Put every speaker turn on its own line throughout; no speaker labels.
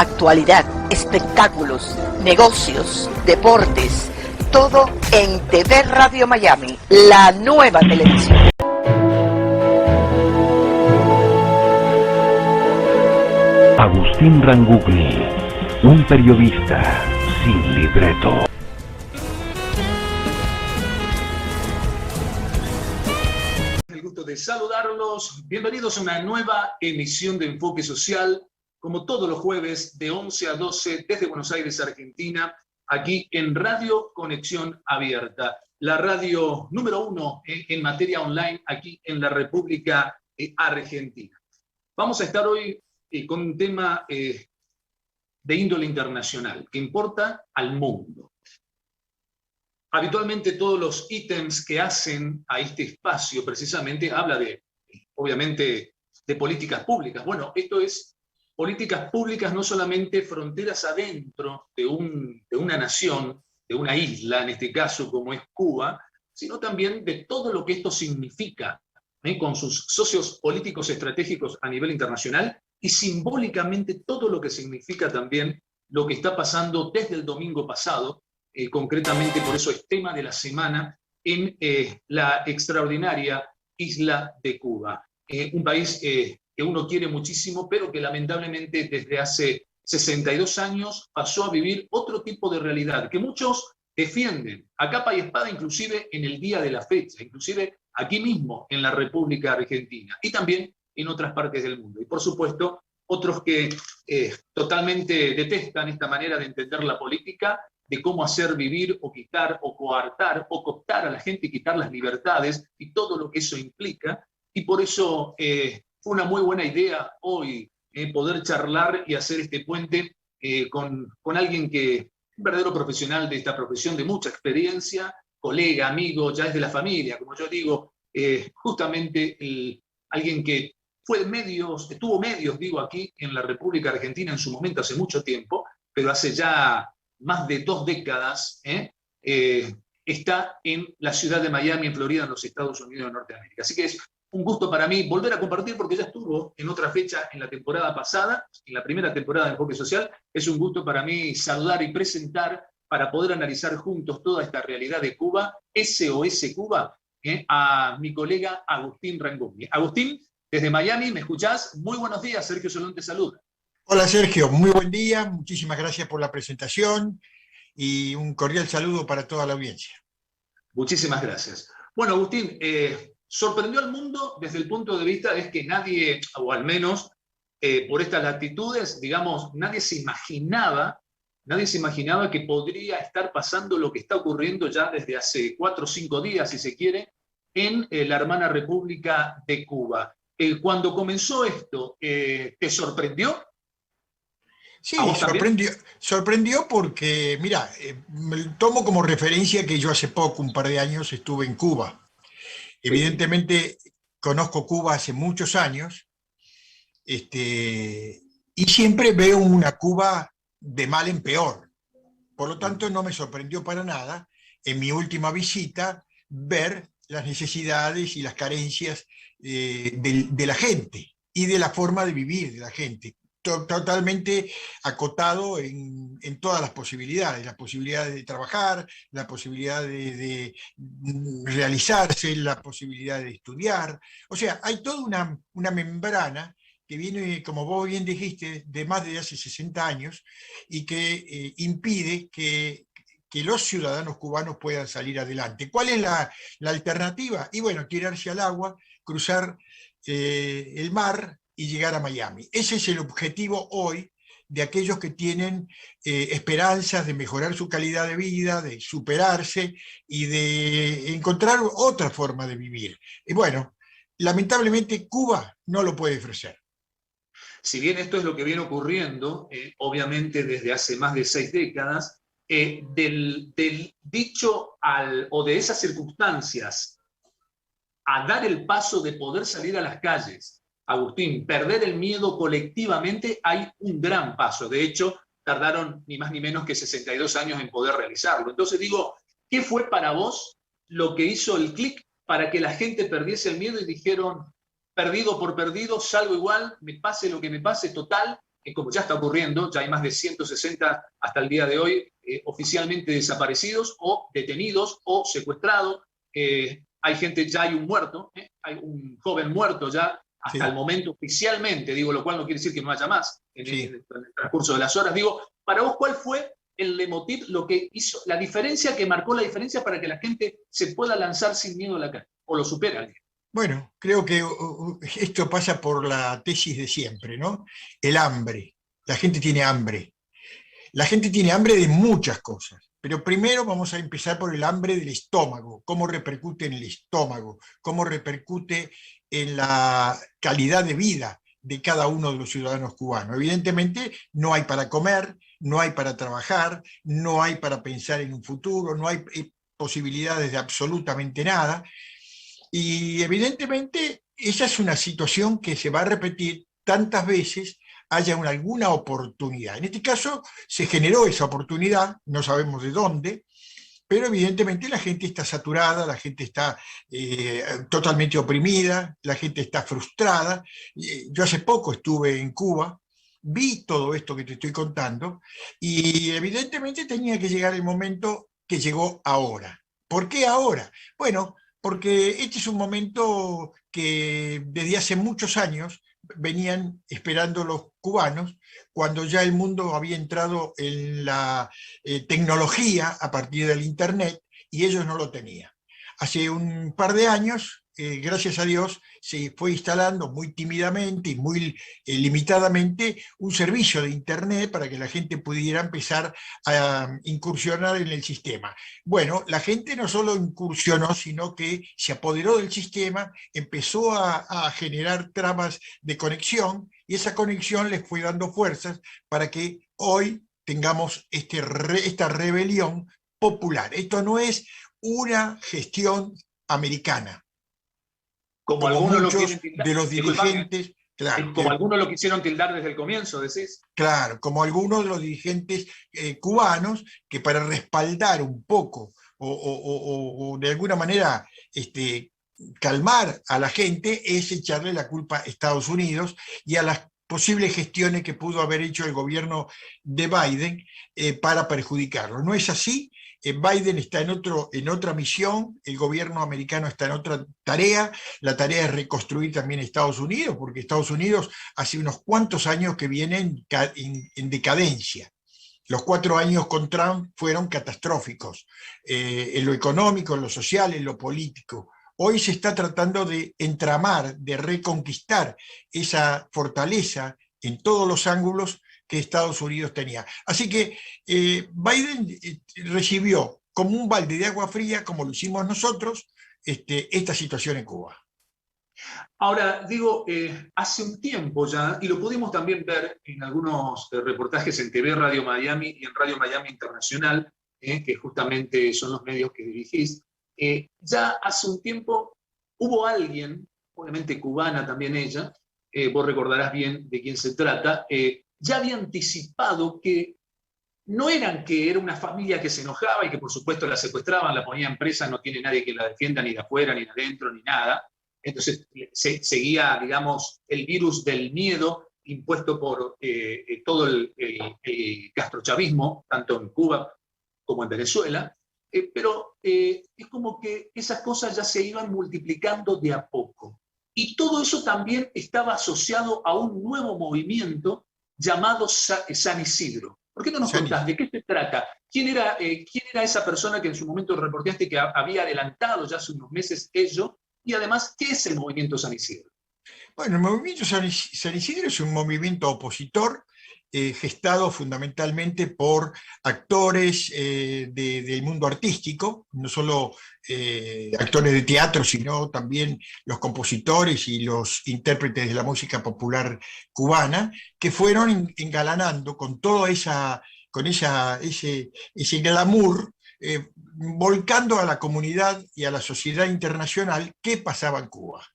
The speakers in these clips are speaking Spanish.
actualidad, espectáculos, negocios, deportes, todo en TV Radio Miami, la nueva televisión.
Agustín Rangugni, un periodista sin libreto.
El gusto de saludarlos. Bienvenidos a una nueva emisión de Enfoque Social, como todos los jueves de 11 a 12 desde Buenos Aires, Argentina, aquí en Radio Conexión Abierta, la radio número 1 en materia online aquí en la República Argentina. Vamos a estar hoy con un tema de índole internacional que importa al mundo. Habitualmente todos los ítems que hacen a este espacio precisamente habla de, obviamente, de políticas públicas. Bueno, esto es políticas públicas no solamente fronteras adentro de una nación, de una isla, en este caso como es Cuba, sino también de todo lo que esto significa con sus socios políticos estratégicos a nivel internacional y simbólicamente todo lo que significa también lo que está pasando desde el domingo pasado, concretamente por eso es tema de la semana, en la extraordinaria isla de Cuba. Un país que uno quiere muchísimo, pero que lamentablemente desde hace 62 años pasó a vivir otro tipo de realidad, que muchos defienden a capa y espada, inclusive en el día de la fecha, inclusive aquí mismo en la República Argentina, y también en otras partes del mundo. Y por supuesto, otros que totalmente detestan esta manera de entender la política, de cómo hacer vivir o quitar o coartar o cooptar a la gente y quitar las libertades y todo lo que eso implica. Y por eso fue una muy buena idea hoy poder charlar y hacer este puente con alguien que, un verdadero profesional de esta profesión, de mucha experiencia, colega, amigo, ya es de la familia, como yo digo, justamente alguien que tuvo medios, digo, aquí en la República Argentina en su momento, hace mucho tiempo, pero hace ya más de 2 décadas, está en la ciudad de Miami, en Florida, en los Estados Unidos de Norteamérica. Así que es un gusto para mí volver a compartir, porque ya estuvo en otra fecha en la temporada pasada, en la primera temporada de Enfoque Social. Es un gusto para mí saludar y presentar, para poder analizar juntos toda esta realidad de Cuba, SOS Cuba, a mi colega Agustín Rangugni. Agustín, desde Miami, ¿me escuchás? Muy buenos días, Sergio Solón te saluda.
Hola Sergio, muy buen día, muchísimas gracias por la presentación y un cordial saludo para toda la audiencia.
Muchísimas gracias. Bueno, Agustín, sorprendió al mundo desde el punto de vista de que nadie, o al menos por estas latitudes, digamos, nadie se imaginaba que podría estar pasando lo que está ocurriendo ya desde hace 4 o 5 días, si se quiere, en la hermana República de Cuba. Cuando comenzó esto, ¿te sorprendió?
Sí, sorprendió porque, mira, me tomo como referencia que yo hace poco, un par de años, estuve en Cuba. Evidentemente, conozco Cuba hace muchos años, y siempre veo una Cuba de mal en peor. Por lo tanto, no me sorprendió para nada, en mi última visita, ver las necesidades y las carencias de la gente y de la forma de vivir de la gente. Totalmente acotado en todas las posibilidades, la posibilidad de trabajar, la posibilidad de realizarse, la posibilidad de estudiar. O sea, hay toda una membrana que viene, como vos bien dijiste, de más de hace 60 años y que impide que los ciudadanos cubanos puedan salir adelante. ¿Cuál es la alternativa? Y bueno, tirarse al agua, cruzar el mar y llegar a Miami. Ese es el objetivo hoy de aquellos que tienen esperanzas de mejorar su calidad de vida, de superarse y de encontrar otra forma de vivir. Y bueno, lamentablemente Cuba no lo puede ofrecer.
Si bien esto es lo que viene ocurriendo, obviamente desde hace más de 6 décadas, del dicho o de esas circunstancias a dar el paso de poder salir a las calles, Agustín, perder el miedo colectivamente, hay un gran paso. De hecho, tardaron ni más ni menos que 62 años en poder realizarlo. Entonces digo, ¿qué fue para vos lo que hizo el clic para que la gente perdiese el miedo y dijeron, perdido por perdido, salgo igual, me pase lo que me pase, total, como ya está ocurriendo, ya hay más de 160 hasta el día de hoy oficialmente desaparecidos o detenidos o secuestrados. Hay gente, ya hay un muerto, hay un joven muerto ya hasta el momento oficialmente, digo, lo cual no quiere decir que no haya más en el transcurso de las horas. Digo, para vos, ¿cuál fue el leitmotiv, lo que hizo, la diferencia que marcó la diferencia para que la gente se pueda lanzar sin miedo a la calle? ¿O lo supera alguien?
Bueno, creo que esto pasa por la tesis de siempre, ¿no? El hambre. La gente tiene hambre. La gente tiene hambre de muchas cosas, pero primero vamos a empezar por el hambre del estómago, cómo repercute en el estómago, cómo repercute en la calidad de vida de cada uno de los ciudadanos cubanos. Evidentemente no hay para comer, no hay para trabajar, no hay para pensar en un futuro, no hay posibilidades de absolutamente nada. Y evidentemente esa es una situación que se va a repetir tantas veces haya alguna oportunidad. En este caso se generó esa oportunidad, no sabemos de dónde, pero evidentemente la gente está saturada, la gente está totalmente oprimida, la gente está frustrada. Yo hace poco estuve en Cuba, vi todo esto que te estoy contando, y evidentemente tenía que llegar el momento que llegó ahora. ¿Por qué ahora? Bueno, porque este es un momento que desde hace muchos años venían esperando los cubanos, cuando ya el mundo había entrado en la tecnología a partir del Internet, y ellos no lo tenían. Hace un par de años, gracias a Dios, se fue instalando muy tímidamente y muy limitadamente un servicio de Internet para que la gente pudiera empezar a incursionar en el sistema. Bueno, la gente no solo incursionó, sino que se apoderó del sistema, empezó a generar tramas de conexión, y esa conexión les fue dando fuerzas para que hoy tengamos esta rebelión popular. Esto no es una gestión americana,
Como
como
algunos lo
muchos
quieren tildar,
de los dirigentes, claro,
como algunos lo quisieron tildar desde el comienzo, decís.
claro, como algunos de los dirigentes cubanos, que para respaldar un poco o de alguna manera calmar a la gente, es echarle la culpa a Estados Unidos y a las posibles gestiones que pudo haber hecho el gobierno de Biden para perjudicarlo. No es así. Biden está en otra misión, el gobierno americano está en otra tarea, la tarea es reconstruir también Estados Unidos, porque Estados Unidos hace unos cuantos años que viene en decadencia. Los 4 años con Trump fueron catastróficos, en lo económico, en lo social, en lo político. Hoy se está tratando de entramar, de reconquistar esa fortaleza en todos los ángulos que Estados Unidos tenía. Así que Biden recibió como un balde de agua fría, como lo hicimos nosotros, esta situación en Cuba.
Ahora, digo, hace un tiempo ya, y lo pudimos también ver en algunos reportajes en TV Radio Miami y en Radio Miami Internacional, que justamente son los medios que dirigís, ya hace un tiempo hubo alguien, obviamente cubana también ella, vos recordarás bien de quién se trata, ya había anticipado que no eran que era una familia que se enojaba y que por supuesto la secuestraban, la ponían presa, no tiene nadie que la defienda ni de afuera, ni de adentro, ni nada. Entonces seguía, digamos, el virus del miedo impuesto por todo el castrochavismo, tanto en Cuba como en Venezuela. Pero es como que esas cosas ya se iban multiplicando de a poco. Y todo eso también estaba asociado a un nuevo movimiento llamado San Isidro. ¿Por qué no nos contás de qué se trata? ¿Quién era esa persona que en su momento reportaste que había adelantado ya hace unos meses ello? Y además, ¿qué es el movimiento San Isidro?
Bueno, el movimiento San Isidro es un movimiento opositor, gestado fundamentalmente por actores del mundo artístico, no solo actores de teatro, sino también los compositores y los intérpretes de la música popular cubana, que fueron engalanando con todo ese glamour, volcando a la comunidad y a la sociedad internacional qué pasaba en Cuba.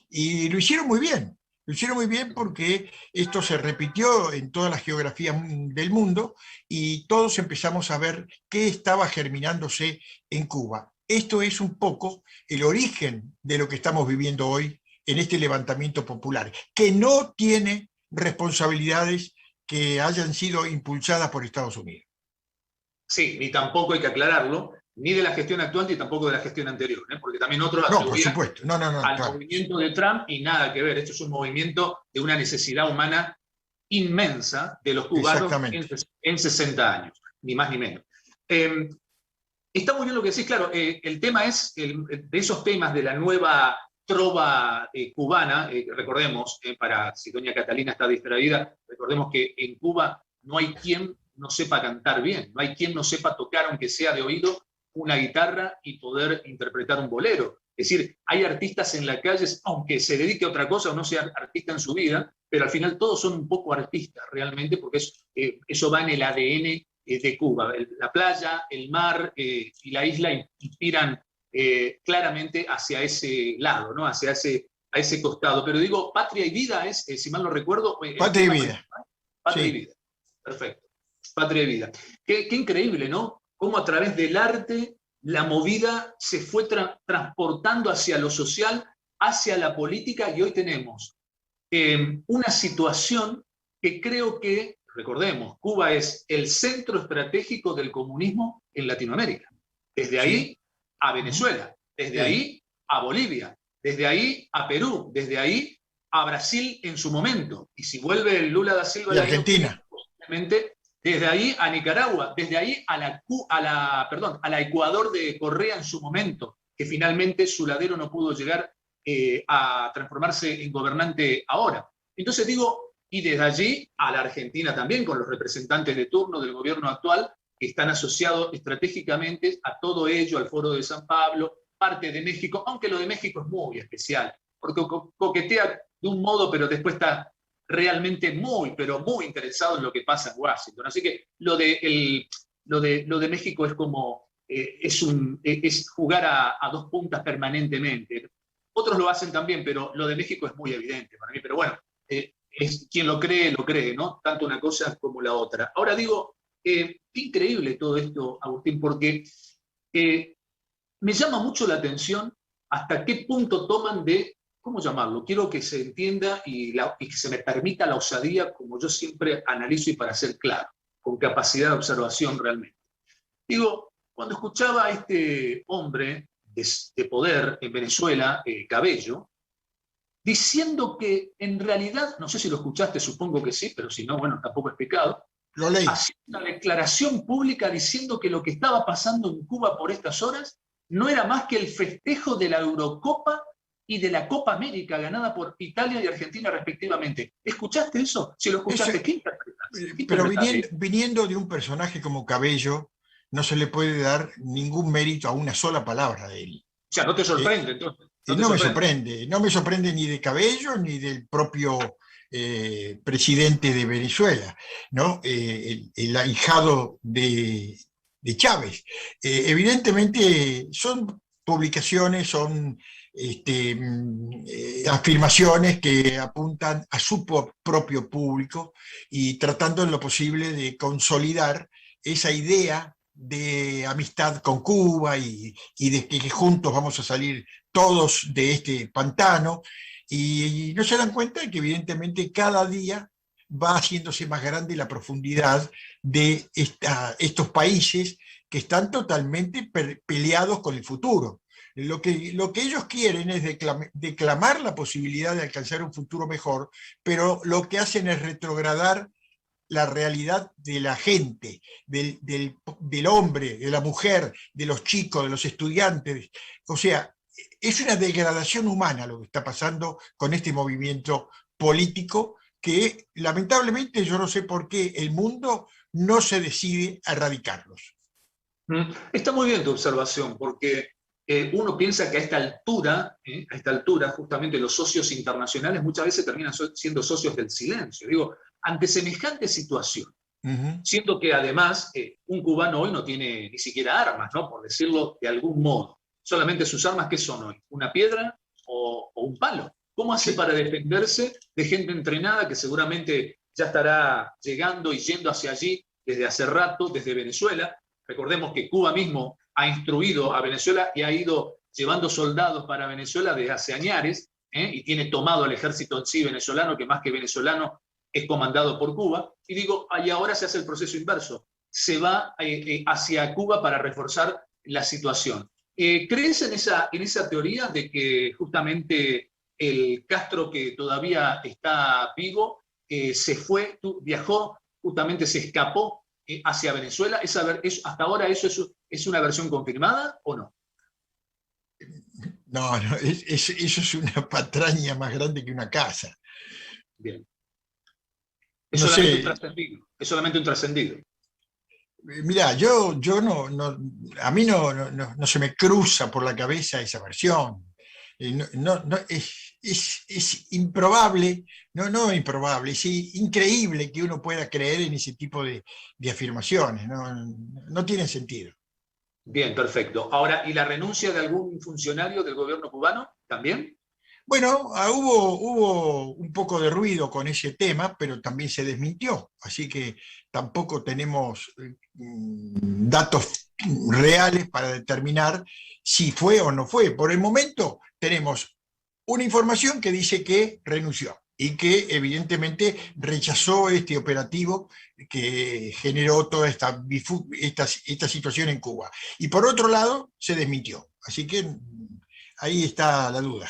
Y lo hicieron muy bien. Lo hicieron muy bien porque esto se repitió en todas las geografías del mundo y todos empezamos a ver qué estaba germinándose en Cuba. Esto es un poco el origen de lo que estamos viviendo hoy en este levantamiento popular, que no tiene responsabilidades que hayan sido impulsadas por Estados Unidos.
Sí, ni tampoco hay que aclararlo, ni de la gestión actual ni tampoco de la gestión anterior, porque también otros
No, por
atribuían
supuesto. No,
al
claro.
movimiento de Trump y nada que ver. Esto es un movimiento de una necesidad humana inmensa de los cubanos en 60 años, ni más ni menos. Está muy bien lo que decís, claro, el tema es, de esos temas de la nueva trova cubana, recordemos, para si doña Catalina está distraída, recordemos que en Cuba no hay quien no sepa cantar bien, no hay quien no sepa tocar, aunque sea de oído, una guitarra y poder interpretar un bolero. Es decir, hay artistas en la calle, aunque se dedique a otra cosa o no sea artista en su vida, pero al final todos son un poco artistas realmente, porque eso va en el ADN de Cuba. La playa, el mar y la isla inspiran claramente hacia ese lado, ¿no? Hacia ese costado. Pero digo, Patria y Vida es, si mal no recuerdo...
Patria y Vida.
Patria
Sí.
y Vida. Perfecto. Patria y Vida. Qué increíble, ¿no? Cómo a través del arte la movida se fue transportando hacia lo social, hacia la política, y hoy tenemos una situación que creo que, recordemos, Cuba es el centro estratégico del comunismo en Latinoamérica. Desde ahí a Venezuela, desde ahí a Bolivia, desde ahí a Perú, desde ahí a Brasil en su momento. Y si vuelve el Lula da Silva
y Argentina,
posiblemente desde ahí a Nicaragua, desde ahí a la Ecuador de Correa en su momento, que finalmente su ladero no pudo llegar a transformarse en gobernante ahora. Entonces digo, y desde allí a la Argentina también, con los representantes de turno del gobierno actual, que están asociados estratégicamente a todo ello, al Foro de San Pablo, parte de México, aunque lo de México es muy especial, porque coquetea de un modo, pero después está realmente muy, pero muy interesado en lo que pasa en Washington. Así que lo de México es como, es jugar a dos puntas permanentemente. Otros lo hacen también, pero lo de México es muy evidente para mí. Pero bueno, es quien lo cree, ¿no? Tanto una cosa como la otra. Ahora digo, qué increíble todo esto, Agustín, porque me llama mucho la atención hasta qué punto toman de, ¿cómo llamarlo? Quiero que se entienda y que se me permita la osadía, como yo siempre analizo y para ser claro, con capacidad de observación realmente. Digo, cuando escuchaba a este hombre de poder en Venezuela, Cabello, diciendo que en realidad, no sé si lo escuchaste, supongo que sí, pero si no, bueno, tampoco es pecado,
lo leí.
haciendo una declaración pública diciendo que lo que estaba pasando en Cuba por estas horas no era más que el festejo de la Eurocopa y de la Copa América ganada por Italia y Argentina respectivamente. ¿Escuchaste eso? Si lo escuchaste, ¿qué interpretaste?
Pero viniendo de un personaje como Cabello, no se le puede dar ningún mérito a una sola palabra de él.
O sea, ¿no te sorprende entonces?
No me sorprende ni de Cabello ni del propio presidente de Venezuela, ¿no? El ahijado de Chávez. Evidentemente son publicaciones, son afirmaciones que apuntan a su propio público y tratando en lo posible de consolidar esa idea de amistad con Cuba y de que juntos vamos a salir todos de este pantano, y no se dan cuenta de que evidentemente cada día va haciéndose más grande la profundidad de estos países que están totalmente peleados con el futuro. Lo que ellos quieren es declamar la posibilidad de alcanzar un futuro mejor, pero lo que hacen es retrogradar la realidad de la gente, del hombre, de la mujer, de los chicos, de los estudiantes. O sea, es una degradación humana lo que está pasando con este movimiento político que lamentablemente yo no sé por qué el mundo no se decide a erradicarlos.
Está muy bien tu observación, porque uno piensa que a esta altura, justamente los socios internacionales muchas veces terminan siendo socios del silencio. Digo, ante semejante situación, siendo que además un cubano hoy no tiene ni siquiera armas, ¿no? Por decirlo de algún modo. Solamente sus armas, ¿qué son hoy? ¿Una piedra o un palo? ¿Cómo hace para defenderse de gente entrenada que seguramente ya estará llegando y yendo hacia allí desde hace rato, desde Venezuela? Recordemos que Cuba mismo ha instruido a Venezuela y ha ido llevando soldados para Venezuela desde hace años, y tiene tomado el ejército en sí venezolano, que más que venezolano es comandado por Cuba, y digo, y ahora se hace el proceso inverso, se va hacia Cuba para reforzar la situación. ¿Crees en esa teoría de que justamente el Castro que todavía está vivo viajó, justamente se escapó hacia Venezuela? ¿Hasta ahora eso es una versión confirmada o no?
No, no, eso es una patraña más grande que una casa.
Bien. Es
No
solamente
sé.
un trascendido. Es solamente un trascendido.
Mirá, a mí no se me cruza por la cabeza esa versión. Es improbable, no improbable, es increíble que uno pueda creer en ese tipo de afirmaciones. No tienen sentido.
Bien, perfecto. Ahora, ¿y la renuncia de algún funcionario del gobierno cubano también?
Bueno, hubo un poco de ruido con ese tema, pero también se desmintió, así que tampoco tenemos datos reales para determinar si fue o no fue. Por el momento tenemos una información que dice que renunció y que evidentemente rechazó este operativo que generó toda esta situación en Cuba. Y por otro lado, se desmintió. Así que ahí está la duda.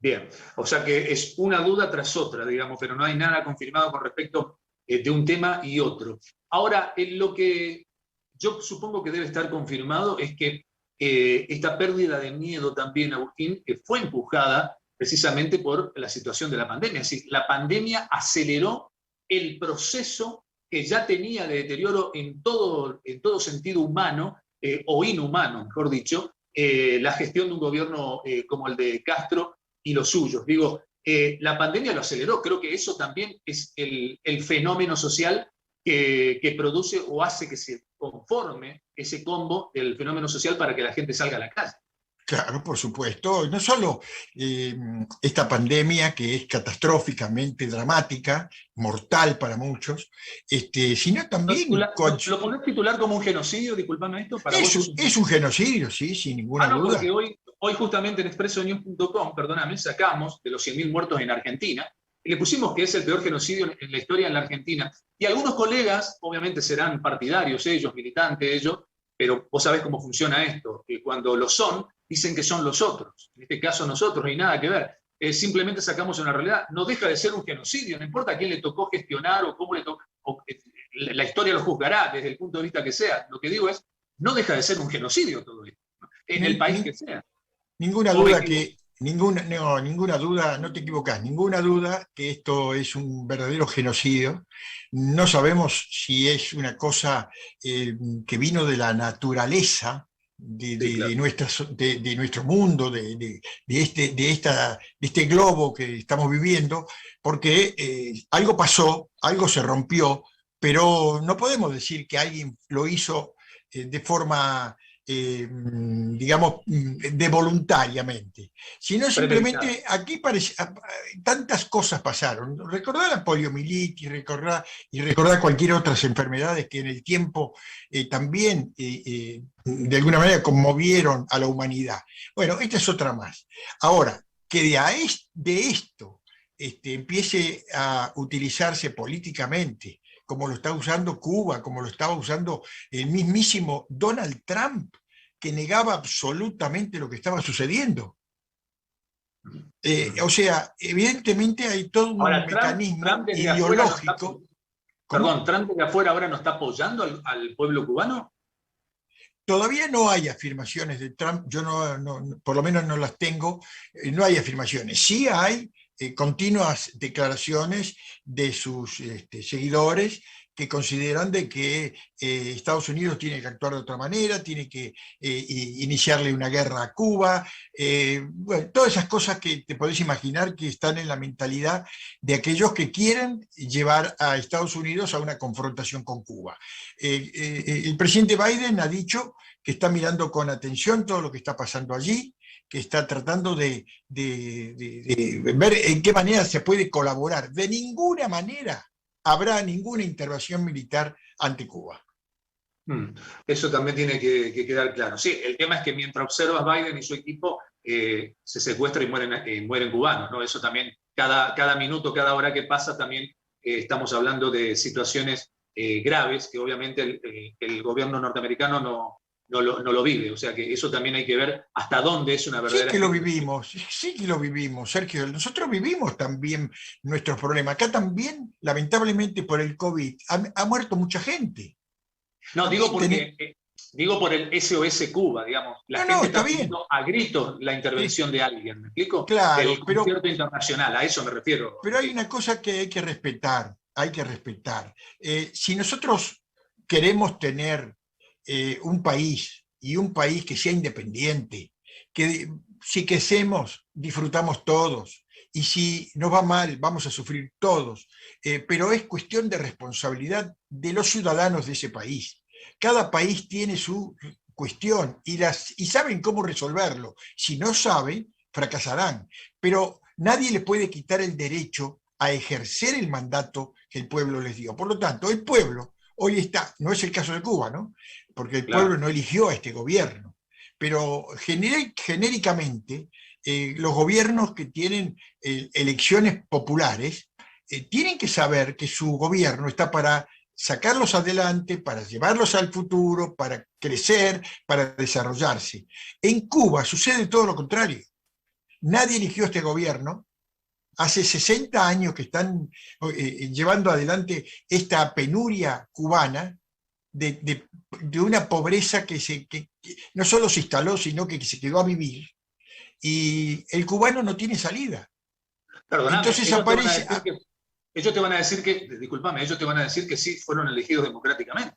Bien, o sea que es una duda tras otra, digamos, pero no hay nada confirmado con respecto de un tema y otro. Ahora, lo que yo supongo que debe estar confirmado es que esta pérdida de miedo también, Agustín, fue empujada precisamente por la situación de la pandemia. Es decir, la pandemia aceleró el proceso que ya tenía de deterioro en todo sentido humano, o inhumano, mejor dicho, la gestión de un gobierno como el de Castro y los suyos. Digo, la pandemia lo aceleró. Creo que eso también es el fenómeno social que produce o hace que se conforme ese combo del fenómeno social para que la gente salga a la calle.
Claro, por supuesto. No solo esta pandemia que es catastróficamente dramática, mortal para muchos, sino también...
¿Lo ponés titular como un genocidio? Disculpame esto. Para vos
es un genocidio, sí, sin ninguna duda.
Porque hoy justamente en expresonews.com, perdóname, sacamos de los 100.000 muertos en Argentina, y le pusimos que es el peor genocidio en la historia en la Argentina. Y algunos colegas, obviamente serán partidarios ellos, militantes ellos, pero vos sabés cómo funciona esto, que cuando lo son, dicen que son los otros. En este caso nosotros, no hay nada que ver. Simplemente sacamos una realidad. No deja de ser un genocidio, no importa a quién le tocó gestionar o cómo le tocó, la historia lo juzgará desde el punto de vista que sea. Lo que digo es, no deja de ser un genocidio todo esto, ¿no? En el país que sea.
Ninguna duda ninguna duda, no te equivocás, ninguna duda que esto es un verdadero genocidio. No sabemos si es una cosa que vino de la naturaleza de nuestro mundo, de este globo que estamos viviendo, porque algo pasó, algo se rompió, pero no podemos decir que alguien lo hizo de forma... digamos, de voluntariamente, sino simplemente aquí tantas cosas pasaron. Recordar la poliomielitis, recordar cualquier otras enfermedades que en el tiempo también de alguna manera conmovieron a la humanidad. Bueno, esta es otra más. Ahora, que de esto empiece a utilizarse políticamente, como lo está usando Cuba, como lo estaba usando el mismísimo Donald Trump, que negaba absolutamente lo que estaba sucediendo. O sea, evidentemente hay todo un mecanismo ideológico.
Perdón, ¿Trump de afuera ahora no está apoyando al pueblo cubano?
Todavía no hay afirmaciones de Trump, yo por lo menos no las tengo, no hay afirmaciones. Sí hay continuas declaraciones de sus seguidores que consideran de que Estados Unidos tiene que actuar de otra manera, tiene que iniciarle una guerra a Cuba, bueno, todas esas cosas que te podés imaginar que están en la mentalidad de aquellos que quieren llevar a Estados Unidos a una confrontación con Cuba. El presidente Biden ha dicho que está mirando con atención todo lo que está pasando allí, que está tratando de ver en qué manera se puede colaborar. De ninguna manera habrá ninguna intervención militar ante Cuba.
Eso también tiene que quedar claro. Sí, el tema es que mientras observas Biden y su equipo, se secuestra y mueren cubanos, ¿no? Eso también, cada minuto, cada hora que pasa, también estamos hablando de situaciones graves que obviamente el gobierno norteamericano no lo vive. O sea que eso también hay que ver hasta dónde es una verdadera...
Sí que lo vivimos, sí que lo vivimos, Sergio. Nosotros vivimos también nuestros problemas. Acá también, lamentablemente, por el COVID, ha muerto mucha gente.
No, digo por el SOS Cuba, digamos. La gente está pidiendo a gritos la intervención de alguien, ¿me explico?
Claro,
Del concierto internacional, a eso me refiero.
Pero hay una cosa que hay que respetar, si nosotros queremos tener un país, y un país que sea independiente, que si crecemos, disfrutamos todos, y si nos va mal, vamos a sufrir todos, pero es cuestión de responsabilidad de los ciudadanos de ese país. Cada país tiene su cuestión y saben cómo resolverlo. Si no saben, fracasarán. Pero nadie le puede quitar el derecho a ejercer el mandato que el pueblo les dio. Por lo tanto, el pueblo hoy está, no es el caso de Cuba, ¿no? Porque el pueblo no eligió a este gobierno, pero genéricamente los gobiernos que tienen elecciones populares tienen que saber que su gobierno está para sacarlos adelante, para llevarlos al futuro, para crecer, para desarrollarse. En Cuba sucede todo lo contrario. Nadie eligió este gobierno. Hace 60 años que están llevando adelante esta penuria cubana de una pobreza que no solo se instaló, sino que se quedó a vivir. Y el cubano no tiene salida.
Perdóname,
entonces aparece...
Ellos te van a decir que, discúlpame, ellos te van a decir que sí fueron elegidos democráticamente.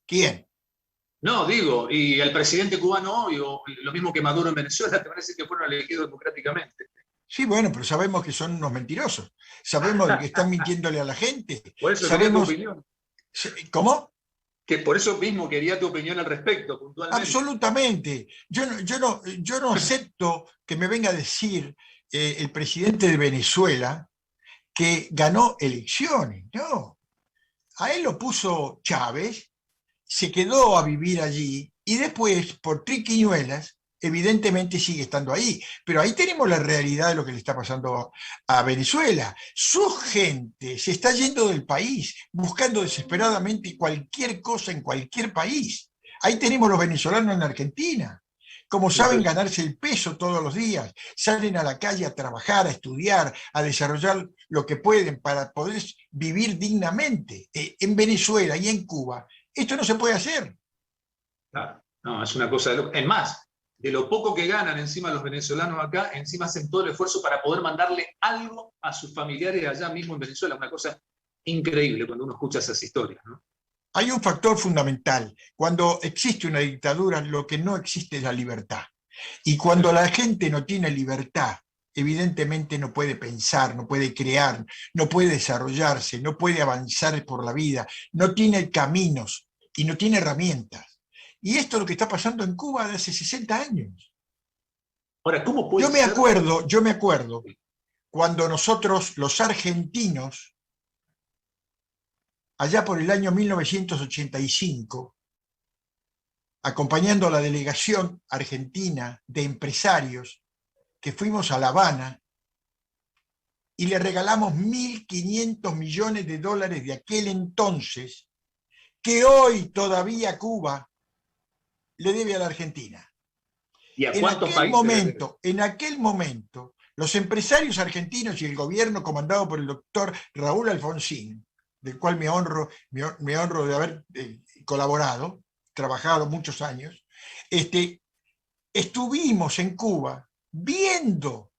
¿Quién?
No, digo, y el presidente cubano hoy, o lo mismo que Maduro en Venezuela, te van a decir que fueron elegidos democráticamente.
Sí, bueno, pero sabemos que son unos mentirosos. Sabemos que están mintiéndole a la gente.
Por eso
sabemos...
quería tu opinión.
¿Cómo?
Que por eso mismo quería tu opinión al respecto, puntualmente.
Absolutamente. Yo no acepto que me venga a decir el presidente de Venezuela que ganó elecciones. No. A él lo puso Chávez, se quedó a vivir allí y después, por triquiñuelas, evidentemente sigue estando ahí. Pero ahí tenemos la realidad de lo que le está pasando a Venezuela. Su gente se está yendo del país, buscando desesperadamente cualquier cosa en cualquier país. Ahí tenemos los venezolanos en Argentina. Como saben ganarse el peso todos los días, salen a la calle a trabajar, a estudiar, a desarrollar lo que pueden para poder vivir dignamente. En Venezuela y en Cuba, esto no se puede hacer.
Claro, no, es una cosa de loco. Es más, de lo poco que ganan encima los venezolanos acá, encima hacen todo el esfuerzo para poder mandarle algo a sus familiares allá mismo en Venezuela. Una cosa increíble cuando uno escucha esas historias, ¿no?
Hay un factor fundamental. Cuando existe una dictadura, lo que no existe es la libertad. Y cuando la gente no tiene libertad, evidentemente no puede pensar, no puede crear, no puede desarrollarse, no puede avanzar por la vida, no tiene caminos y no tiene herramientas. Y esto es lo que está pasando en Cuba de hace 60 años.
Ahora, ¿cómo puede
ser? Yo me acuerdo cuando nosotros, los argentinos, allá por el año 1985, acompañando a la delegación argentina de empresarios, que fuimos a La Habana y le regalamos 1.500 millones de dólares de aquel entonces, que hoy todavía Cuba le debe a la Argentina.
¿Y a cuántos países?
En aquel momento, los empresarios argentinos y el gobierno comandado por el doctor Raúl Alfonsín, del cual me honro de haber colaborado, trabajado muchos años, estuvimos en Cuba viendo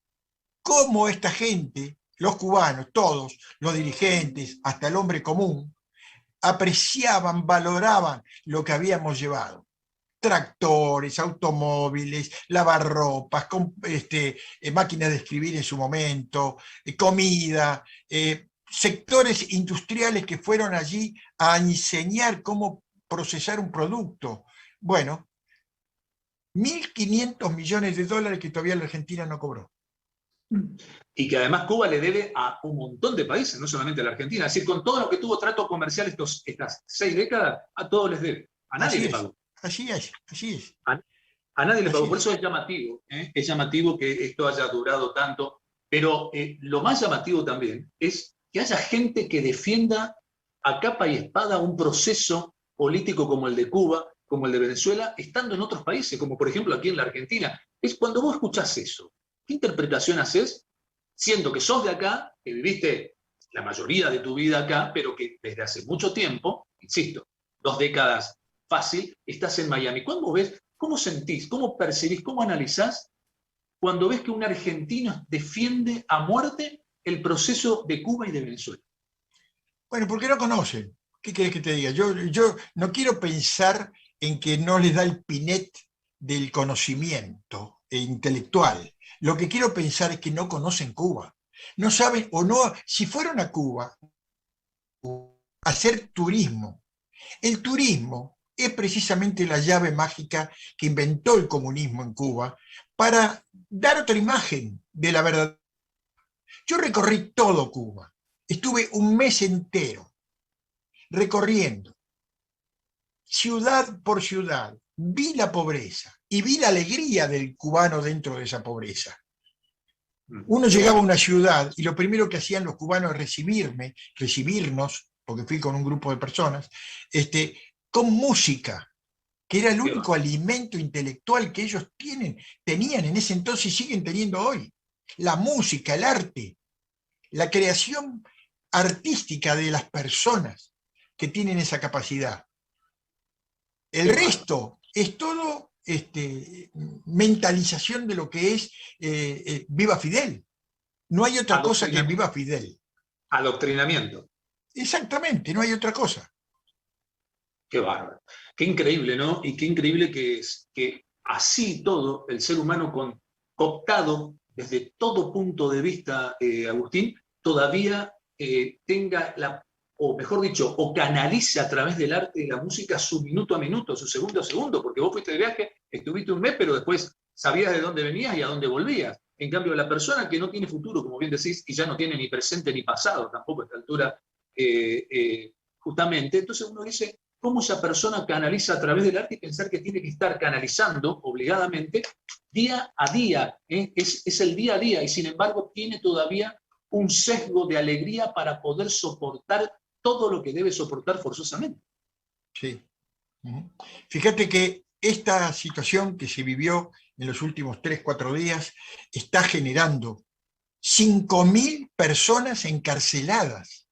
cómo esta gente, los cubanos, todos, los dirigentes, hasta el hombre común, apreciaban, valoraban lo que habíamos llevado. Tractores, automóviles, lavarropas, máquinas de escribir en su momento, comida, sectores industriales que fueron allí a enseñar cómo procesar un producto. Bueno, 1.500 millones de dólares que todavía la Argentina no cobró.
Y que además Cuba le debe a un montón de países, no solamente a la Argentina. Es decir, con todo lo que tuvo trato comercial estas 6 décadas, a todos les debe. A nadie le pagó.
Así es.
A nadie le pagó. Por eso es llamativo. Es llamativo que esto haya durado tanto. Pero lo más llamativo también es que haya gente que defienda a capa y espada un proceso político como el de Cuba, como el de Venezuela, estando en otros países, como por ejemplo aquí en la Argentina. Es cuando vos escuchás eso, ¿qué interpretación haces? Siendo que sos de acá, que viviste la mayoría de tu vida acá, pero que desde hace mucho tiempo, insisto, 2 décadas fácil, estás en Miami. ¿Cuándo ves, cómo sentís, cómo percibís, cómo analizás cuando ves que un argentino defiende a muerte el proceso de Cuba y de Venezuela?
Bueno, porque no conocen. ¿Qué querés que te diga? Yo no quiero pensar en que no les da el pinet del conocimiento intelectual. Lo que quiero pensar es que no conocen Cuba. No saben o no, si fueron a Cuba a hacer turismo. El turismo es precisamente la llave mágica que inventó el comunismo en Cuba para dar otra imagen de la verdad. Yo recorrí todo Cuba. Estuve un mes entero recorriendo ciudad por ciudad. Vi la pobreza y vi la alegría del cubano dentro de esa pobreza. Uno llegaba a una ciudad y lo primero que hacían los cubanos es recibirnos, porque fui con un grupo de personas, con música, que era el único alimento intelectual que ellos tenían en ese entonces y siguen teniendo hoy. La música, el arte, la creación artística de las personas que tienen esa capacidad. El resto es todo mentalización de lo que es Viva Fidel. No hay otra cosa que Viva Fidel.
Adoctrinamiento.
Exactamente, no hay otra cosa.
Qué bárbaro. Qué increíble, ¿no? Y qué increíble que es que así todo, el ser humano cooptado desde todo punto de vista, Agustín, todavía tenga o mejor dicho, o canalice a través del arte y la música su minuto a minuto, su segundo a segundo, porque vos fuiste de viaje, estuviste un mes, pero después sabías de dónde venías y a dónde volvías. En cambio, la persona que no tiene futuro, como bien decís, y ya no tiene ni presente ni pasado tampoco a esta altura, justamente, entonces uno dice, ¿cómo esa persona canaliza a través del arte y pensar que tiene que estar canalizando obligadamente día a día? Es el día a día, y sin embargo tiene todavía un sesgo de alegría para poder soportar todo lo que debe soportar forzosamente.
Sí. Fíjate que esta situación que se vivió en los últimos 3-4 días está generando 5.000 personas encarceladas.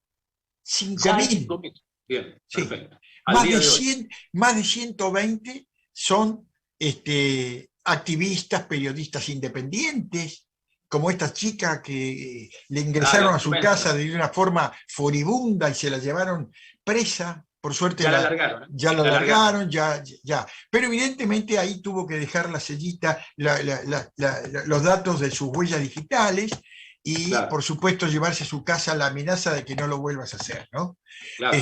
5.000.
Bien,
sí.
Perfecto.
Más de 120 son activistas, periodistas independientes, como esta chica que le ingresaron a su casa de una forma furibunda y se la llevaron presa. Por suerte
ya la largaron.
Ya la largaron, ya. Pero evidentemente ahí tuvo que dejar la sellita, los datos de sus huellas digitales y, claro, por supuesto, llevarse a su casa la amenaza de que no lo vuelvas a hacer, ¿no?
Claro,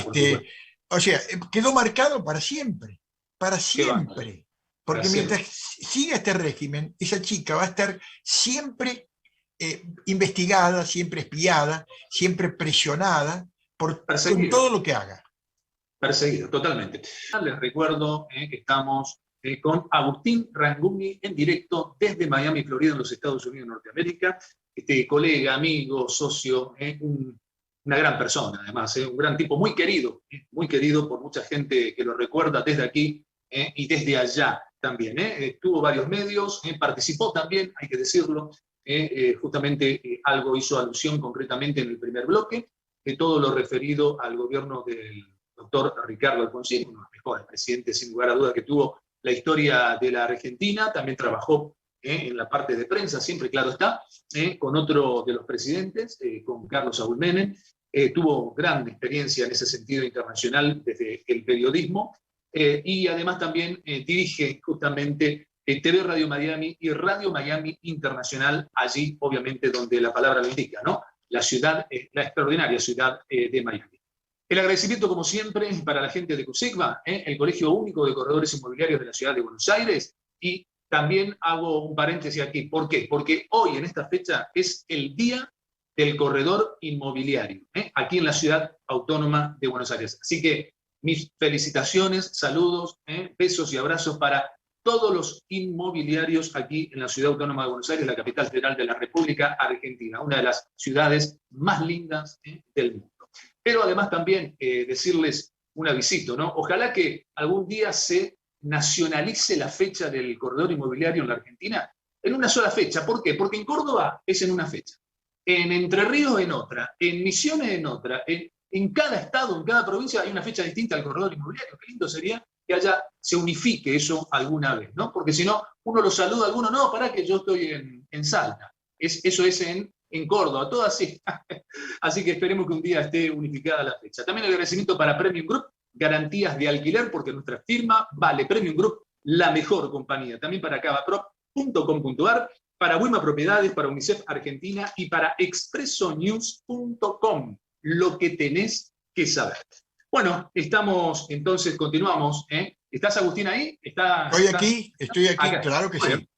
o sea, quedó marcado para siempre, porque mientras siga este régimen, esa chica va a estar siempre investigada, siempre espiada, siempre presionada con todo lo que haga.
Perseguido, totalmente. Les recuerdo que estamos con Agustín Rangugni en directo desde Miami, Florida, en los Estados Unidos de Norteamérica. Colega, amigo, socio, una gran persona, además, un gran tipo, muy querido por mucha gente que lo recuerda desde aquí y desde allá también. Tuvo varios medios, participó también, hay que decirlo, justamente algo hizo alusión concretamente en el primer bloque, todo lo referido al gobierno del doctor Ricardo Alfonsín, uno de los mejores presidentes, sin lugar a duda, que tuvo la historia de la Argentina. También trabajó en la parte de prensa, siempre, claro está, con otro de los presidentes, con Carlos Saúl Menem. Tuvo gran experiencia en ese sentido internacional desde el periodismo, y además también dirige justamente TV Radio Miami y Radio Miami Internacional, allí obviamente donde la palabra lo indica, ¿no? La extraordinaria ciudad de Miami. El agradecimiento, como siempre, para la gente de CUSECBA, el Colegio Único de Corredores Inmobiliarios de la Ciudad de Buenos Aires, y también hago un paréntesis aquí. ¿Por qué? Porque hoy, en esta fecha, es el Día del Corredor Inmobiliario, aquí en la Ciudad Autónoma de Buenos Aires. Así que mis felicitaciones, saludos, besos y abrazos para todos los inmobiliarios aquí en la Ciudad Autónoma de Buenos Aires, la capital federal de la República Argentina, una de las ciudades más lindas del mundo. Pero además también decirles un avisito, ¿no? Ojalá que algún día se nacionalice la fecha del corredor inmobiliario en la Argentina en una sola fecha. ¿Por qué? Porque en Córdoba es en una fecha, en Entre Ríos en otra, en Misiones en otra, en cada estado, en cada provincia hay una fecha distinta al corredor inmobiliario. Qué lindo sería que se unifique eso alguna vez, ¿no? Porque si no, uno lo saluda a alguno, no, pará que yo estoy en Salta. Eso es en Córdoba, todo así. Así que esperemos que un día esté unificada la fecha. También el agradecimiento para Premium Group, garantías de alquiler, porque nuestra firma vale Premium Group, la mejor compañía. También para cavaprop.com.ar, para Wima Propiedades, para UNICEF Argentina y para expresonews.com. Lo que tenés que saber. Bueno, entonces continuamos. ¿Estás, Agustín, ahí?
Estoy aquí, acá. Claro que
bueno,
sí.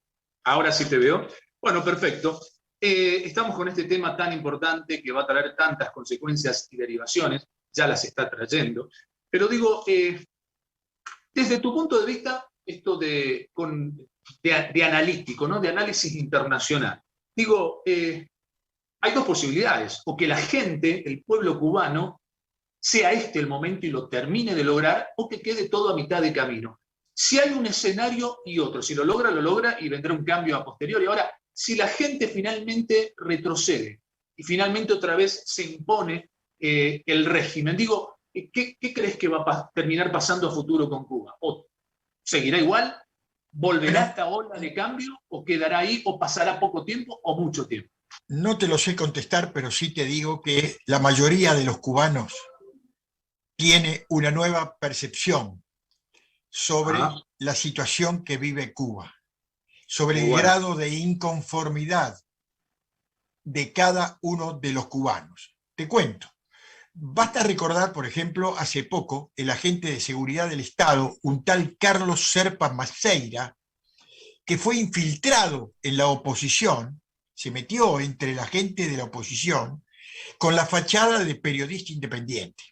Ahora sí te veo. Bueno, perfecto. Estamos con este tema tan importante que va a traer tantas consecuencias y derivaciones, ya las está trayendo, pero digo, desde tu punto de vista, esto de analítico, ¿no? De análisis internacional, digo, hay dos posibilidades: o que la gente, el pueblo cubano, sea el momento y lo termine de lograr, o que quede todo a mitad de camino. Si hay un escenario y otro, si lo logra y vendrá un cambio a posteriori. Ahora, si la gente finalmente retrocede y finalmente otra vez se impone el régimen, digo, ¿qué crees que va a terminar pasando a futuro con Cuba? ¿O seguirá igual? ¿Volverá esta ola de cambio? ¿O quedará ahí? ¿O pasará poco tiempo o mucho tiempo?
No te lo sé contestar, pero sí te digo que la mayoría de los cubanos tiene una nueva percepción sobre la situación que vive Cuba, sobre el grado de inconformidad de cada uno de los cubanos. Te cuento, basta recordar, por ejemplo, hace poco, el agente de seguridad del Estado, un tal Carlos Serpa Maceira, que fue infiltrado en la oposición, se metió entre la gente de la oposición con la fachada de periodista independiente.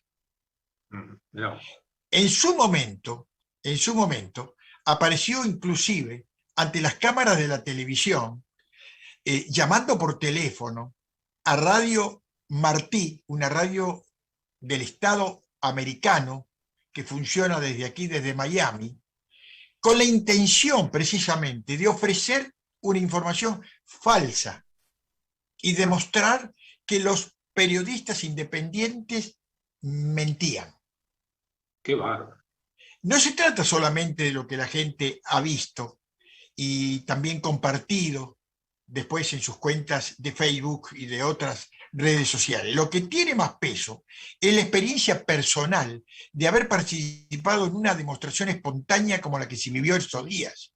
No.
En su momento, apareció inclusive ante las cámaras de la televisión, llamando por teléfono a Radio Martí, una radio del Estado americano que funciona desde aquí, desde Miami, con la intención precisamente de ofrecer una información falsa y demostrar que los periodistas independientes mentían.
Qué bárbaro.
No se trata solamente de lo que la gente ha visto y también compartido después en sus cuentas de Facebook y de otras redes sociales. Lo que tiene más peso es la experiencia personal de haber participado en una demostración espontánea como la que se vivió estos días.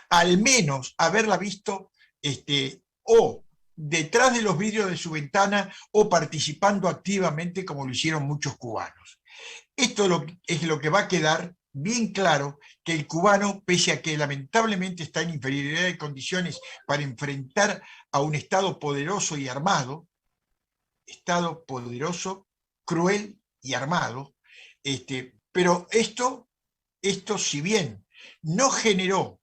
Al menos haberla visto o detrás de los vidrios de su ventana o participando activamente como lo hicieron muchos cubanos. Esto es lo que va a quedar bien claro, que el cubano, pese a que lamentablemente está en inferioridad de condiciones para enfrentar a un Estado poderoso y armado, Estado poderoso, cruel y armado, pero esto, si bien no generó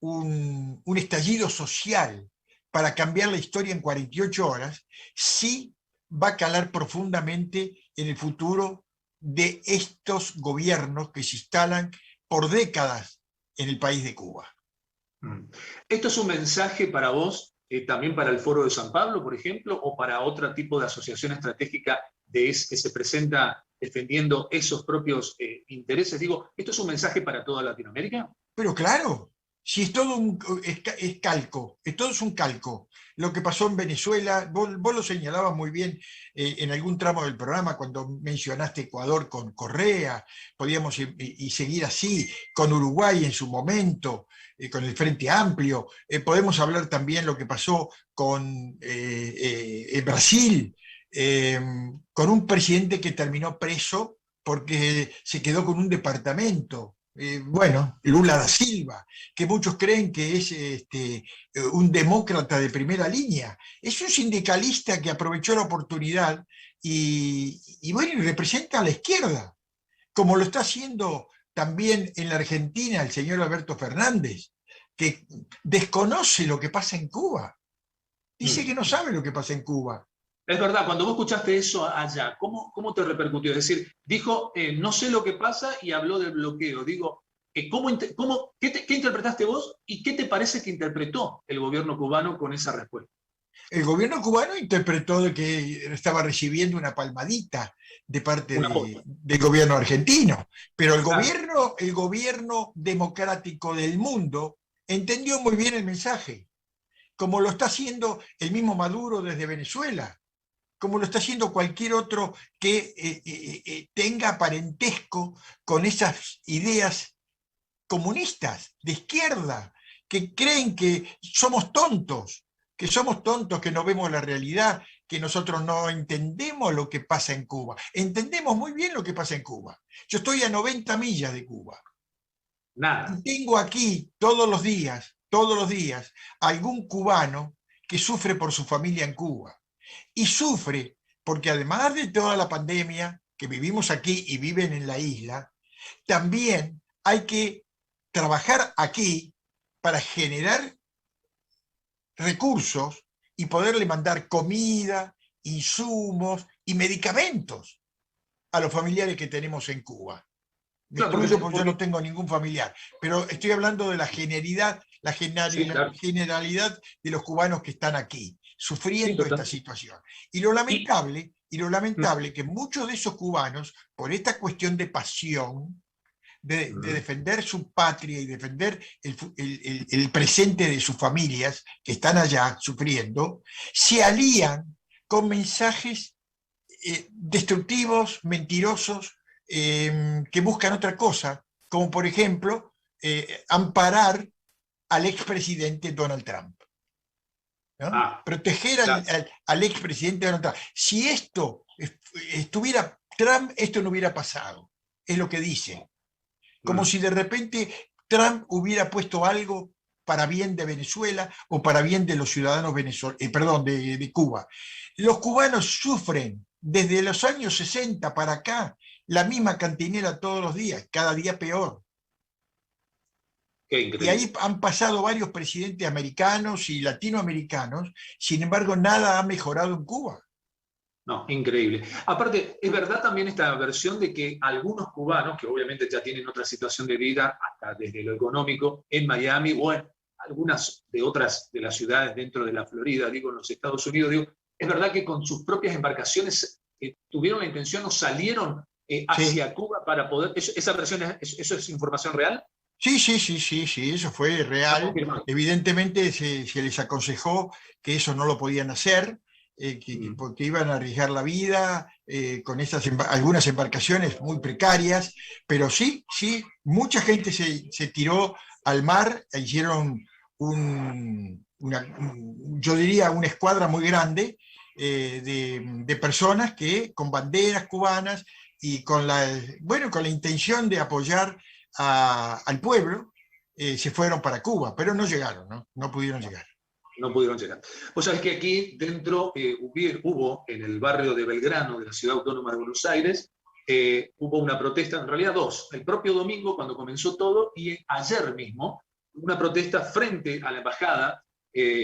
un estallido social para cambiar la historia en 48 horas, sí va a calar profundamente en el futuro de estos gobiernos que se instalan por décadas en el país de Cuba.
¿Esto es un mensaje para vos, también para el Foro de San Pablo, por ejemplo, o para otro tipo de asociación estratégica que se presenta defendiendo esos propios intereses? Digo, ¿esto es un mensaje para toda Latinoamérica?
Pero claro, si es todo todo es un calco. Lo que pasó en Venezuela, vos lo señalabas muy bien en algún tramo del programa cuando mencionaste Ecuador con Correa, podíamos y seguir así, con Uruguay en su momento, con el Frente Amplio, podemos hablar también lo que pasó con Brasil, con un presidente que terminó preso porque se quedó con un departamento. Lula da Silva, que muchos creen que es un demócrata de primera línea. Es un sindicalista que aprovechó la oportunidad y representa a la izquierda, como lo está haciendo también en la Argentina el señor Alberto Fernández, que desconoce lo que pasa en Cuba. Dice que no sabe lo que pasa en Cuba.
Es verdad, cuando vos escuchaste eso allá, ¿cómo te repercutió? Es decir, dijo, no sé lo que pasa y habló del bloqueo. Digo, ¿qué interpretaste vos y qué te parece que interpretó el gobierno cubano con esa respuesta?
El gobierno cubano interpretó de que estaba recibiendo una palmadita de parte del gobierno argentino, pero el gobierno democrático del mundo entendió muy bien el mensaje, como lo está haciendo el mismo Maduro desde Venezuela, como lo está haciendo cualquier otro que tenga parentesco con esas ideas comunistas de izquierda, que creen que somos tontos, que no vemos la realidad, que nosotros no entendemos lo que pasa en Cuba. Entendemos muy bien lo que pasa en Cuba. Yo estoy a 90 millas de Cuba.
Nada.
Y tengo aquí todos los días, algún cubano que sufre por su familia en Cuba. Y sufre porque además de toda la pandemia que vivimos aquí y viven en la isla, también hay que trabajar aquí para generar recursos y poderle mandar comida, insumos y medicamentos a los familiares que tenemos en Cuba. Me excluyo porque yo no tengo ningún familiar, pero estoy hablando de la generalidad de los cubanos que están aquí, sufriendo esta situación. Y lo lamentable que muchos de esos cubanos, por esta cuestión de pasión, de defender su patria y defender el presente de sus familias que están allá sufriendo, se alían con mensajes destructivos, mentirosos, que buscan otra cosa, como por ejemplo amparar al expresidente Donald Trump. ¿No? Proteger al expresidente Donald Trump. Si esto estuviera Trump, esto no hubiera pasado, es lo que dicen. Como si de repente Trump hubiera puesto algo para bien de Venezuela o para bien de los ciudadanos de Cuba. Los cubanos sufren desde los años 60 para acá la misma cantinera todos los días, cada día peor. Y ahí han pasado varios presidentes americanos y latinoamericanos, sin embargo nada ha mejorado en Cuba.
No, increíble. Aparte, es verdad también esta versión de que algunos cubanos, que obviamente ya tienen otra situación de vida, hasta desde lo económico, en Miami o en algunas de otras de las ciudades dentro de la Florida, digo, en los Estados Unidos, digo, es verdad que con sus propias embarcaciones tuvieron la intención o salieron hacia Cuba para poder... ¿Esa versión, eso es información real?
Sí, eso fue real. Evidentemente se les aconsejó que eso no lo podían hacer, porque iban a arriesgar la vida con algunas embarcaciones muy precarias, pero sí, mucha gente se tiró al mar, hicieron yo diría una escuadra muy grande de personas que con banderas cubanas y con la intención de apoyar al pueblo, se fueron para Cuba, pero no llegaron, no pudieron llegar.
No pudieron llegar. Vos sabés que aquí dentro hubo, en el barrio de Belgrano, de la Ciudad Autónoma de Buenos Aires, hubo una protesta, en realidad dos, el propio domingo cuando comenzó todo y ayer mismo, una protesta frente a la embajada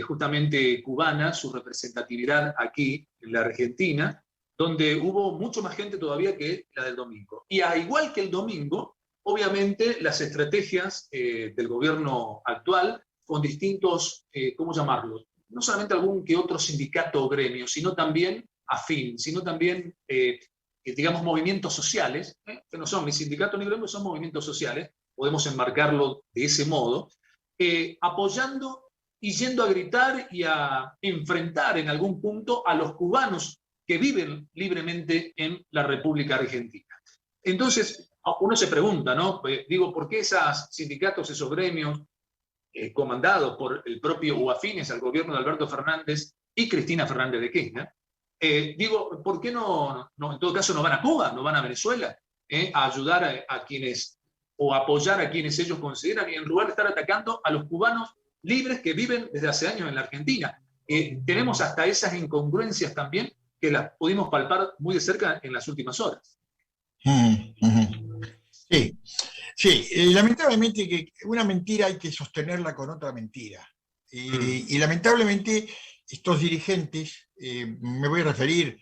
justamente cubana, su representatividad aquí en la Argentina, donde hubo mucho más gente todavía que la del domingo. Y al igual que el domingo, obviamente las estrategias del gobierno actual con distintos, ¿cómo llamarlos? No solamente algún que otro sindicato o gremio, sino también afín, sino también, digamos, movimientos sociales, que no son ni sindicatos ni gremios, son movimientos sociales, podemos enmarcarlo de ese modo, apoyando y yendo a gritar y a enfrentar en algún punto a los cubanos que viven libremente en la República Argentina. Entonces, uno se pregunta, ¿no? Digo, ¿por qué esos sindicatos, esos gremios, comandados por el propio o afines al gobierno de Alberto Fernández y Cristina Fernández de Kirchner, digo, ¿por qué no, en todo caso, no van a Cuba, no van a Venezuela, a ayudar a quienes, o apoyar a quienes ellos consideran, y en lugar de estar atacando a los cubanos libres que viven desde hace años en la Argentina? Tenemos hasta esas incongruencias también que las pudimos palpar muy de cerca en las últimas horas.
Sí. Sí, lamentablemente que una mentira hay que sostenerla con otra mentira. Y lamentablemente estos dirigentes, me voy a referir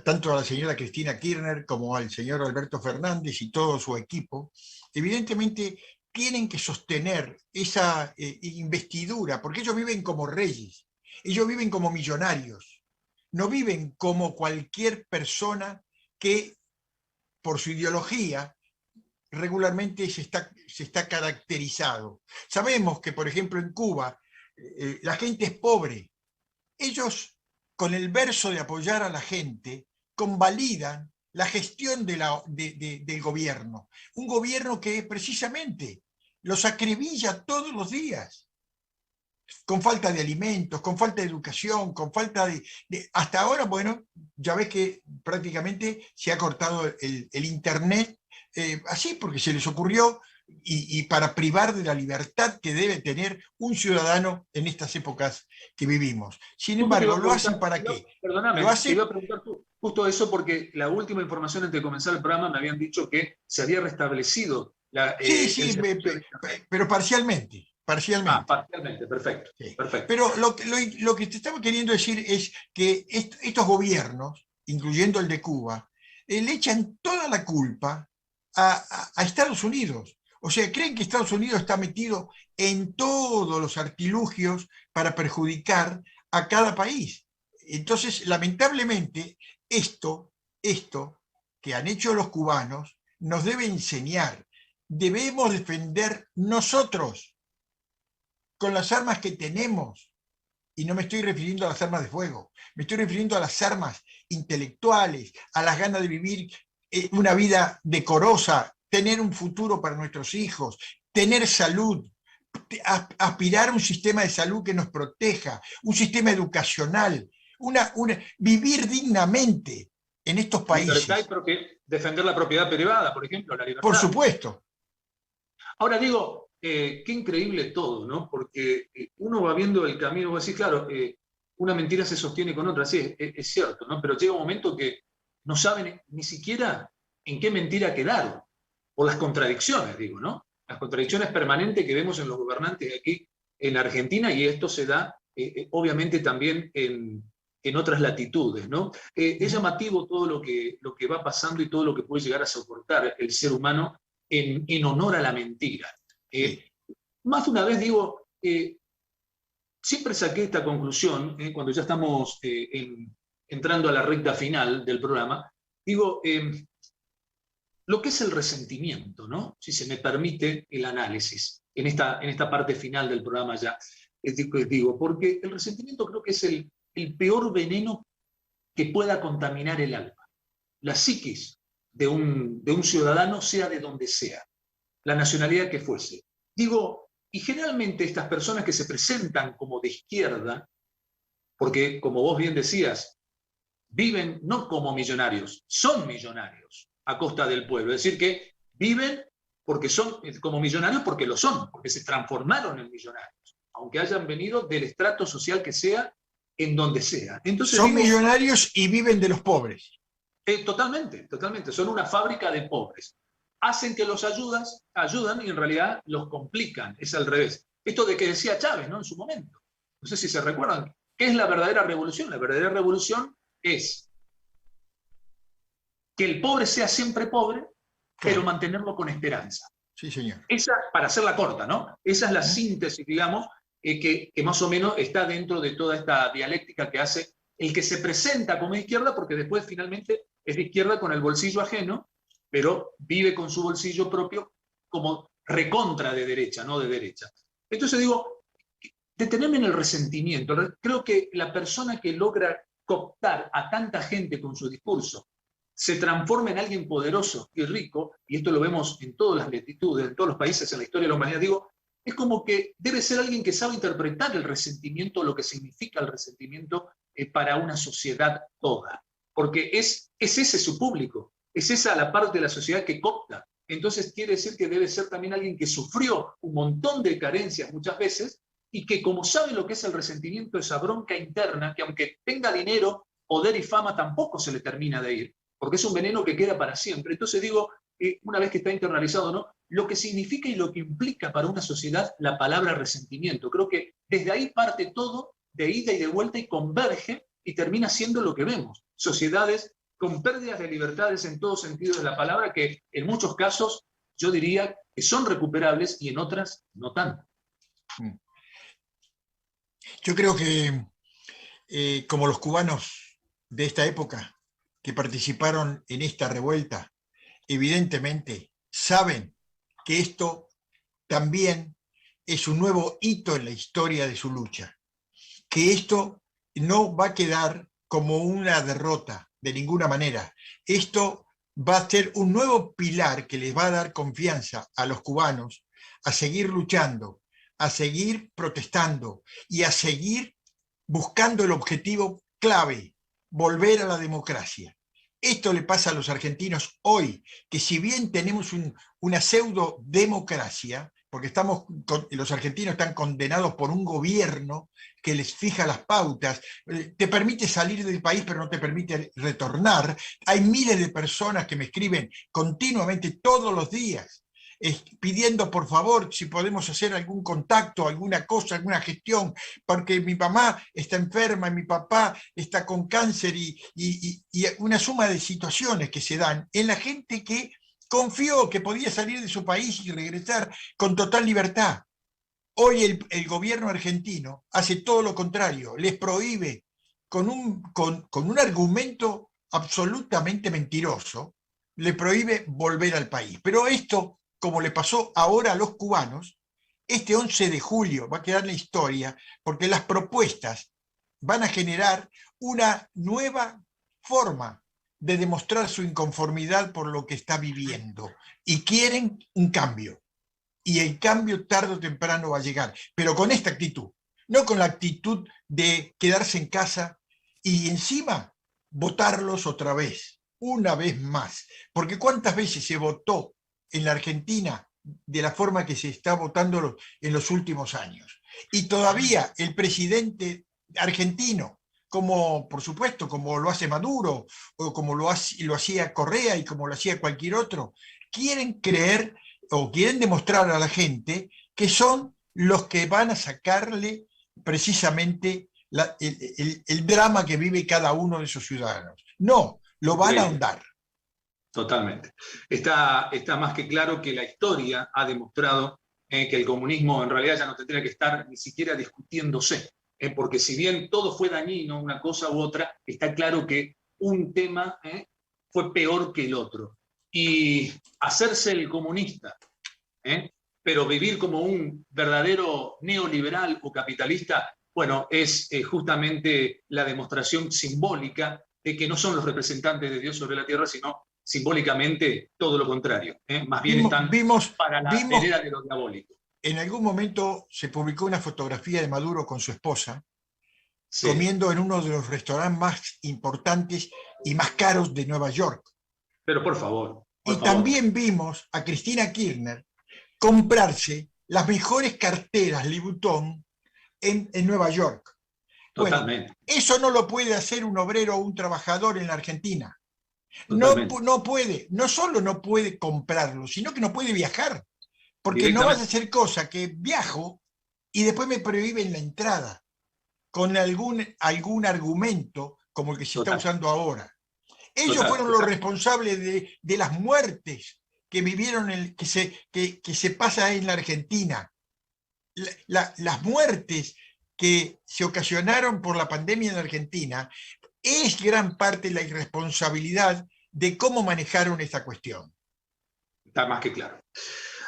tanto a la señora Cristina Kirchner como al señor Alberto Fernández y todo su equipo, evidentemente tienen que sostener esa investidura, porque ellos viven como reyes, ellos viven como millonarios, no viven como cualquier persona que por su ideología regularmente se está caracterizado. Sabemos que, por ejemplo, en Cuba, la gente es pobre. Ellos, con el verso de apoyar a la gente, convalidan la gestión del gobierno. Un gobierno que precisamente los acribilla todos los días, con falta de alimentos, con falta de educación, con falta hasta ahora, bueno, ya ves que prácticamente se ha cortado el internet, así porque se les ocurrió, y para privar de la libertad que debe tener un ciudadano en estas épocas que vivimos. Sin embargo, ¿lo hacen para qué?
Perdóname,
Lo hacen...
te iba a preguntar justo eso, porque la última información antes de comenzar el programa me habían dicho que se había restablecido
sí, pero parcialmente.
Ah, parcialmente, perfecto.
Sí.
Perfecto.
Pero lo que te estaba queriendo decir es que estos gobiernos, incluyendo el de Cuba, le echan toda la culpa a Estados Unidos. O sea, creen que Estados Unidos está metido en todos los artilugios para perjudicar a cada país. Entonces, lamentablemente, esto que han hecho los cubanos nos debe enseñar. Debemos defender nosotros, con las armas que tenemos, y no me estoy refiriendo a las armas de fuego, me estoy refiriendo a las armas intelectuales, a las ganas de vivir una vida decorosa, tener un futuro para nuestros hijos, tener salud, aspirar a un sistema de salud que nos proteja, un sistema educacional, vivir dignamente en estos países.
Defender la propiedad privada, por ejemplo, la libertad.
Por supuesto.
Ahora digo, qué increíble todo, ¿no? Porque uno va viendo el camino, va a decir, claro, una mentira se sostiene con otra, sí, es cierto, ¿no? Pero llega un momento que no saben ni siquiera en qué mentira quedaron, por las contradicciones, digo, ¿no? Las contradicciones permanentes que vemos en los gobernantes aquí en Argentina, y esto se da, obviamente, también en otras latitudes, ¿no? Es llamativo todo lo que va pasando y todo lo que puede llegar a soportar el ser humano en honor a la mentira. Más de una vez digo, siempre saqué esta conclusión, cuando ya estamos entrando a la recta final del programa, digo, lo que es el resentimiento, ¿no? Si se me permite el análisis, en esta parte final del programa ya, digo, porque el resentimiento creo que es el peor veneno que pueda contaminar el alma, la psiquis de un ciudadano, sea de donde sea, la nacionalidad que fuese. Digo, y generalmente estas personas que se presentan como de izquierda, porque como vos bien decías, viven no como millonarios, son millonarios a costa del pueblo. Es decir, que viven porque son como millonarios porque lo son, porque se transformaron en millonarios, aunque hayan venido del estrato social que sea, en donde sea. Entonces,
son millonarios y viven de los pobres.
Totalmente, son una fábrica de pobres. Hacen que los ayudan y en realidad los complican, es al revés. Esto de que decía Chávez, ¿no? En su momento. No sé si se recuerdan. ¿Qué es la verdadera revolución? La verdadera revolución es que el pobre sea siempre pobre, pero mantenerlo con esperanza.
Sí, señor.
Esa, para hacerla corta, ¿no? Esa es la síntesis, digamos, que más o menos está dentro de toda esta dialéctica que hace el que se presenta como izquierda, porque después finalmente es de izquierda con el bolsillo ajeno, pero vive con su bolsillo propio como recontra de derecha, no de derecha. Entonces digo, detenerme en el resentimiento. Creo que la persona que logra cooptar a tanta gente con su discurso se transforma en alguien poderoso y rico, y esto lo vemos en todas las latitudes, en todos los países, en la historia de la humanidad, digo, es como que debe ser alguien que sabe interpretar el resentimiento, lo que significa el resentimiento para una sociedad toda. Porque es ese su público, es esa la parte de la sociedad que coopta. Entonces quiere decir que debe ser también alguien que sufrió un montón de carencias muchas veces y que como sabe lo que es el resentimiento, esa bronca interna, que aunque tenga dinero, poder y fama tampoco se le termina de ir, porque es un veneno que queda para siempre. Entonces digo, una vez que está internalizado, ¿no?, lo que significa y lo que implica para una sociedad la palabra resentimiento. Creo que desde ahí parte todo, de ida y de vuelta, y converge y termina siendo lo que vemos. Sociedades con pérdidas de libertades en todo sentido de la palabra, que en muchos casos yo diría que son recuperables y en otras no tanto.
Yo creo que como los cubanos de esta época que participaron en esta revuelta, evidentemente saben que esto también es un nuevo hito en la historia de su lucha, que esto no va a quedar como una derrota de ninguna manera. Esto va a ser un nuevo pilar que les va a dar confianza a los cubanos a seguir luchando, a seguir protestando y a seguir buscando el objetivo clave, volver a la democracia. Esto le pasa a los argentinos hoy, que si bien tenemos una pseudo democracia, porque los argentinos están condenados por un gobierno que les fija las pautas, te permite salir del país pero no te permite retornar. Hay miles de personas que me escriben continuamente todos los días pidiendo por favor si podemos hacer algún contacto, alguna cosa, alguna gestión, porque mi mamá está enferma, mi papá está con cáncer y una suma de situaciones que se dan en la gente que confió que podía salir de su país y regresar con total libertad. Hoy el gobierno argentino hace todo lo contrario, les prohíbe con un argumento absolutamente mentiroso, le prohíbe volver al país. Pero esto, como le pasó ahora a los cubanos, este 11 de julio va a quedar en la historia porque las propuestas van a generar una nueva forma de demostrar su inconformidad por lo que está viviendo y quieren un cambio. Y el cambio tarde o temprano va a llegar, pero con esta actitud, no con la actitud de quedarse en casa y encima votarlos otra vez, una vez más. Porque ¿cuántas veces se votó en la Argentina de la forma que se está votando en los últimos años? Y todavía el presidente argentino, como por supuesto, como lo hace Maduro, o como lo hacía Correa y como lo hacía cualquier otro, quieren creer o quieren demostrar a la gente que son los que van a sacarle precisamente el drama que vive cada uno de esos ciudadanos. No, lo van a ahondar.
Totalmente. Está más que claro que la historia ha demostrado que el comunismo en realidad ya no tendría que estar ni siquiera discutiéndose, porque si bien todo fue dañino, una cosa u otra, está claro que un tema fue peor que el otro. Y hacerse el comunista, pero vivir como un verdadero neoliberal o capitalista, bueno, es justamente la demostración simbólica de que no son los representantes de Dios sobre la tierra, sino simbólicamente todo lo contrario. Más bien están para la vereda de lo diabólico.
En algún momento se publicó una fotografía de Maduro con su esposa, sí, comiendo en uno de los restaurantes más importantes y más caros de Nueva York.
Pero por favor.
También vimos a Cristina Kirchner comprarse las mejores carteras Louis Vuitton en Nueva York.
Totalmente.
Bueno, eso no lo puede hacer un obrero o un trabajador en la Argentina. No puede, no solo no puede comprarlo, sino que no puede viajar. Porque no vas a hacer cosa que viajo y después me prohíben la entrada con algún argumento como el que se está usando ahora. Ellos fueron los responsables de las muertes que vivieron, que se pasa en la Argentina. Las muertes que se ocasionaron por la pandemia en la Argentina es gran parte de la irresponsabilidad de cómo manejaron esta cuestión.
Está más que claro.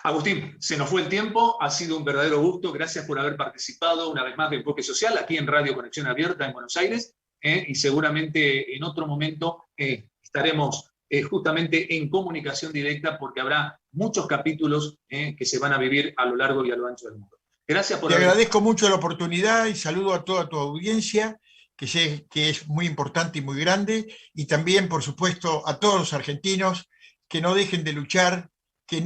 Agustín, se nos fue el tiempo, ha sido un verdadero gusto, gracias por haber participado una vez más de Enfoque Social aquí en Radio Conexión Abierta en Buenos Aires, y seguramente en otro momento estaremos justamente en comunicación directa porque habrá muchos capítulos que se van a vivir a lo largo y a lo ancho del mundo. Gracias por
Te agradezco mucho la oportunidad y saludo a toda tu audiencia, que sé que es muy importante y muy grande, y también, por supuesto, a todos los argentinos que no dejen de luchar, que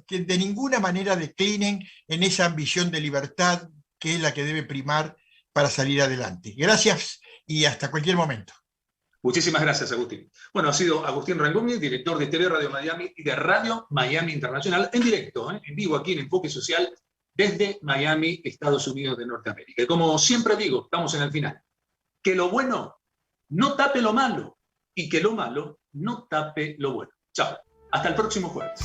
que de ninguna manera declinen en esa ambición de libertad que es la que debe primar para salir adelante. Gracias y hasta cualquier momento.
Muchísimas gracias, Agustín. Bueno, ha sido Agustín Rangugni, director de TV Radio Miami y de Radio Miami Internacional, en directo, en vivo aquí en Enfoque Social, desde Miami, Estados Unidos de Norteamérica. Y como siempre digo, estamos en el final, que lo bueno no tape lo malo y que lo malo no tape lo bueno. Chao, hasta el próximo jueves.